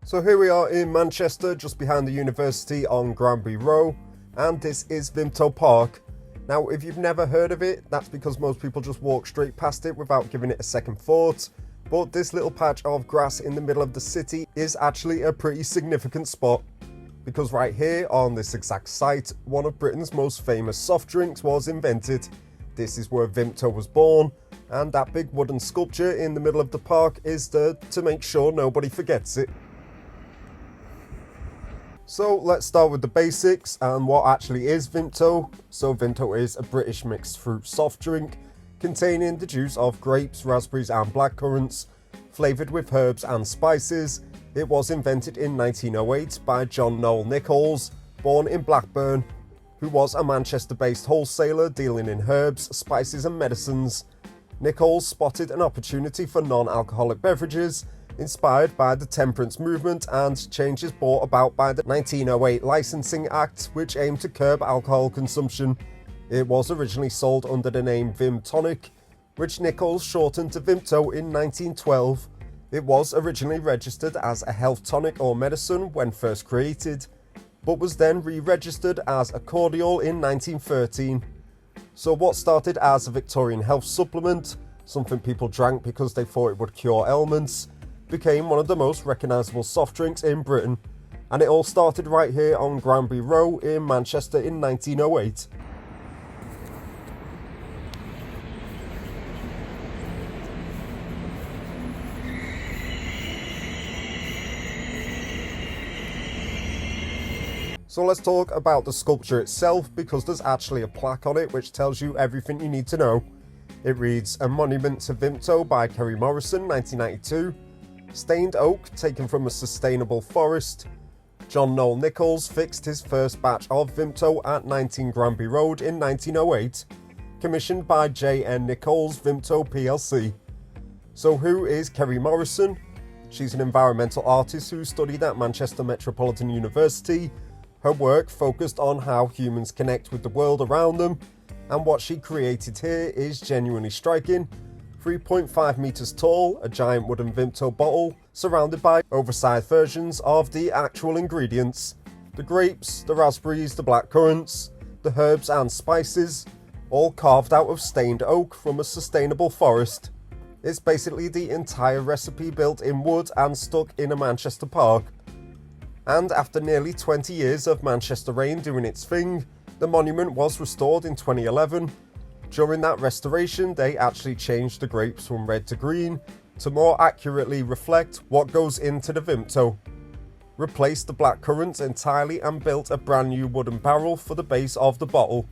So here we are in Manchester, just behind the university on Granby Row, and this is Vimto Park. Now, if you've never heard of it, that's because most people just walk straight past it without giving it a second thought. But this little patch of grass in the middle of the city is actually a pretty significant spot. Because right here, on this exact site, one of Britain's most famous soft drinks was invented. This is where Vimto was born, and that big wooden sculpture in the middle of the park is there to make sure nobody forgets it. So let's start with the basics and what actually is Vimto. So Vimto is a British mixed fruit soft drink containing the juice of grapes, raspberries and blackcurrants, flavoured with herbs and spices. It was invented in 1908 by John Noel Nichols, born in Blackburn, who was a Manchester-based wholesaler dealing in herbs, spices and medicines. Nichols spotted an opportunity for non-alcoholic beverages inspired by the temperance movement and changes brought about by the 1908 Licensing Act, which aimed to curb alcohol consumption. It was originally sold under the name Vim Tonic, which Nichols shortened to Vimto in 1912. It was originally registered as a health tonic or medicine when first created, but was then re-registered as a cordial in 1913. So what started as a Victorian health supplement, something people drank because they thought it would cure ailments, became one of the most recognisable soft drinks in Britain, and it all started right here on Granby Row in Manchester in 1908. So let's talk about the sculpture itself, because there's actually a plaque on it which tells you everything you need to know. It reads, "A Monument to Vimto by Kerry Morrison, 1992. Stained oak taken from a sustainable forest. John Noel Nichols fixed his first batch of Vimto at 19 Granby Road in 1908. Commissioned by J.N. Nichols Vimto plc. So who is Kerry Morrison? She's an environmental artist who studied at Manchester Metropolitan University. Her work focused on how humans connect with the world around them, and what she created here is genuinely striking. 3.5 metres tall, a giant wooden Vimto bottle, surrounded by oversized versions of the actual ingredients. The grapes, the raspberries, the blackcurrants, the herbs and spices, all carved out of stained oak from a sustainable forest. It's basically the entire recipe built in wood and stuck in a Manchester park. And after nearly 20 years of Manchester rain doing its thing, the monument was restored in 2011. During that restoration, they actually changed the grapes from red to green to more accurately reflect what goes into the Vimto, replaced the blackcurrants entirely and built a brand new wooden barrel for the base of the bottle.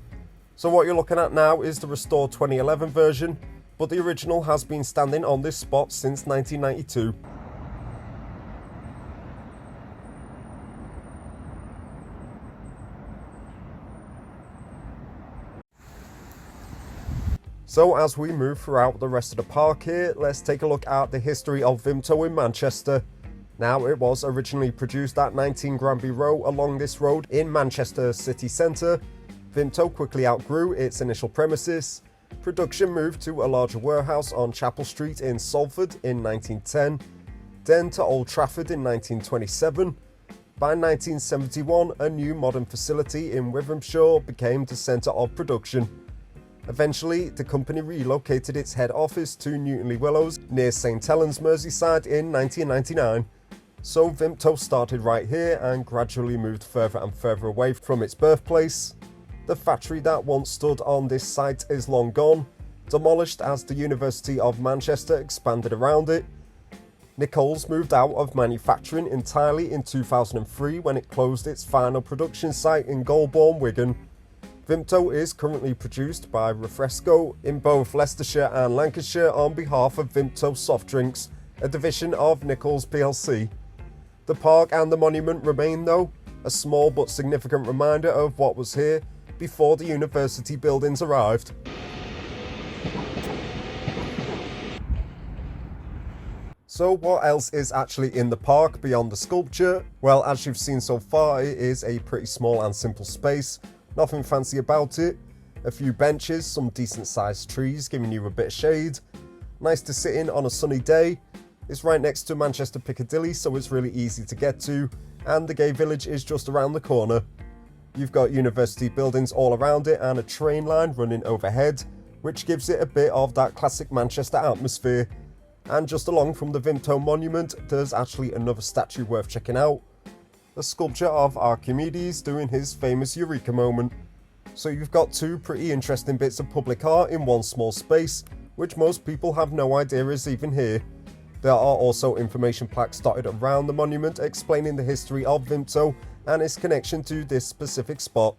So what you're looking at now is the restored 2011 version, but the original has been standing on this spot since 1992. So as we move throughout the rest of the park here, let's take a look at the history of Vimto in Manchester. Now, it was originally produced at 19 Granby Row along this road in Manchester city centre. Vimto quickly outgrew its initial premises. Production moved to a larger warehouse on Chapel Street in Salford in 1910, then to Old Trafford in 1927. By 1971, a new modern facility in Withamshire became the centre of production. Eventually, the company relocated its head office to Newton-le-Willows near St Helens, Merseyside in 1999. So Vimto started right here and gradually moved further and further away from its birthplace. The factory that once stood on this site is long gone, demolished as the University of Manchester expanded around it. Nichols moved out of manufacturing entirely in 2003 when it closed its final production site in Golborne, Wigan. Vimto is currently produced by Refresco in both Leicestershire and Lancashire on behalf of Vimto Soft Drinks, a division of Nichols plc. The park and the monument remain though, a small but significant reminder of what was here before the university buildings arrived. So what else is actually in the park beyond the sculpture? Well, as you've seen so far, it is a pretty small and simple space. Nothing fancy about it. A few benches, some decent sized trees giving you a bit of shade. Nice to sit in on a sunny day. It's right next to Manchester Piccadilly, so it's really easy to get to, and the gay village is just around the corner. You've got university buildings all around it and a train line running overhead, which gives it a bit of that classic Manchester atmosphere. And just along from the Vimto Monument, there's actually another statue worth checking out, a sculpture of Archimedes doing his famous Eureka moment. So you've got two pretty interesting bits of public art in one small space, which most people have no idea is even here. There are also information plaques dotted around the monument explaining the history of Vimto and its connection to this specific spot.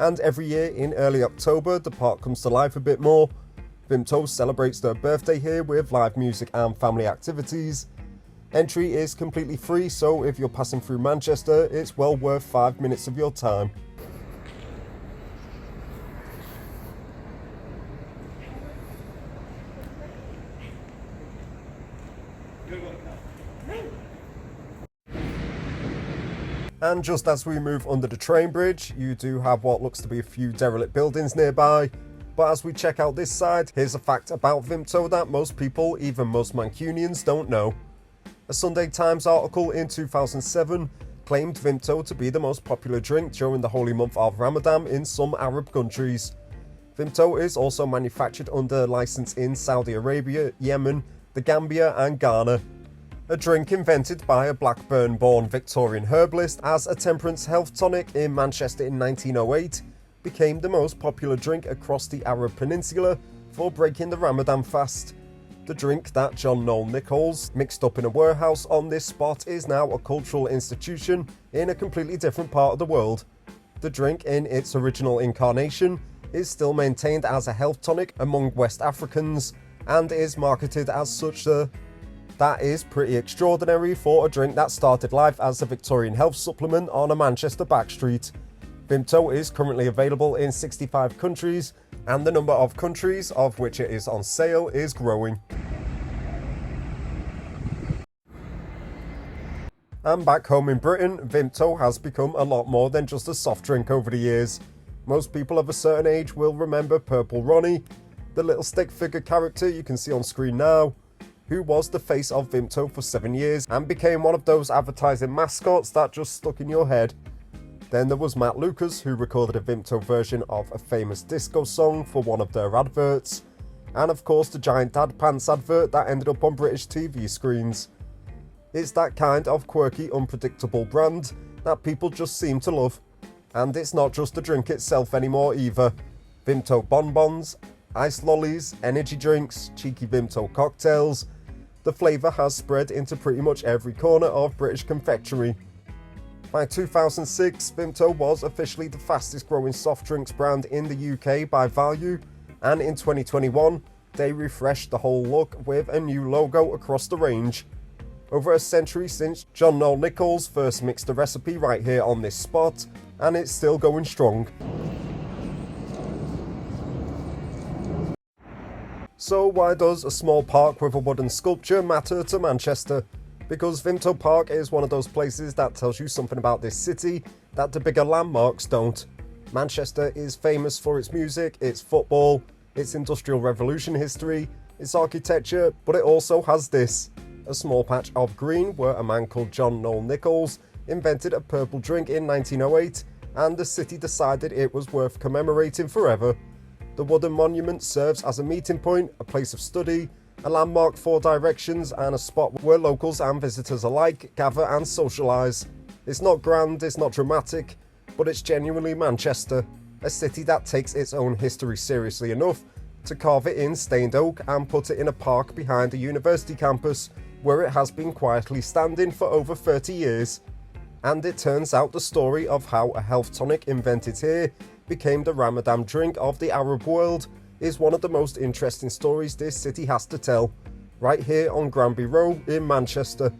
And every year in early October, the park comes to life a bit more. Vimto celebrates their birthday here with live music and family activities. Entry is completely free, so if you're passing through Manchester, it's well worth 5 minutes of your time. And just as we move under the train bridge, you do have what looks to be a few derelict buildings nearby. But as we check out this side, here's a fact about Vimto that most people, even most Mancunians, don't know. A Sunday Times article in 2007 claimed Vimto to be the most popular drink during the holy month of Ramadan in some Arab countries. Vimto is also manufactured under license in Saudi Arabia, Yemen, the Gambia and Ghana. A drink invented by a Blackburn-born Victorian herbalist as a temperance health tonic in Manchester in 1908, became the most popular drink across the Arab Peninsula for breaking the Ramadan fast. The drink that John Noel Nichols mixed up in a warehouse on this spot is now a cultural institution in a completely different part of the world. The drink in its original incarnation is still maintained as a health tonic among West Africans and is marketed as such. That is pretty extraordinary for a drink that started life as a Victorian health supplement on a Manchester backstreet. Vimto is currently available in 65 countries, and the number of countries of which it is on sale is growing. And back home in Britain, Vimto has become a lot more than just a soft drink over the years. Most people of a certain age will remember Purple Ronnie, the little stick figure character you can see on screen now, who was the face of Vimto for 7 years and became one of those advertising mascots that just stuck in your head. Then there was Matt Lucas, who recorded a Vimto version of a famous disco song for one of their adverts, and of course the giant dad pants advert that ended up on British TV screens. It's that kind of quirky, unpredictable brand that people just seem to love. And it's not just the drink itself anymore either. Vimto bonbons, ice lollies, energy drinks, cheeky Vimto cocktails. The flavour has spread into pretty much every corner of British confectionery. By 2006, Vimto was officially the fastest growing soft drinks brand in the UK by value, and in 2021, they refreshed the whole look with a new logo across the range. Over a century since John Noel Nichols first mixed the recipe right here on this spot, and it's still going strong. So why does a small park with a wooden sculpture matter to Manchester? Because Vimto Park is one of those places that tells you something about this city that the bigger landmarks don't. Manchester is famous for its music, its football, its Industrial Revolution history, its architecture, but it also has this, a small patch of green where a man called John Noel Nichols invented a purple drink in 1908, and the city decided it was worth commemorating forever. The wooden monument serves as a meeting point, a place of study, a landmark for directions, and a spot where locals and visitors alike gather and socialise. It's not grand, it's not dramatic, but it's genuinely Manchester, a city that takes its own history seriously enough to carve it in stained oak and put it in a park behind a university campus where it has been quietly standing for over 30 years. And it turns out the story of how a health tonic invented here became the Ramadan drink of the Arab world is one of the most interesting stories this city has to tell, right here on Granby Row in Manchester.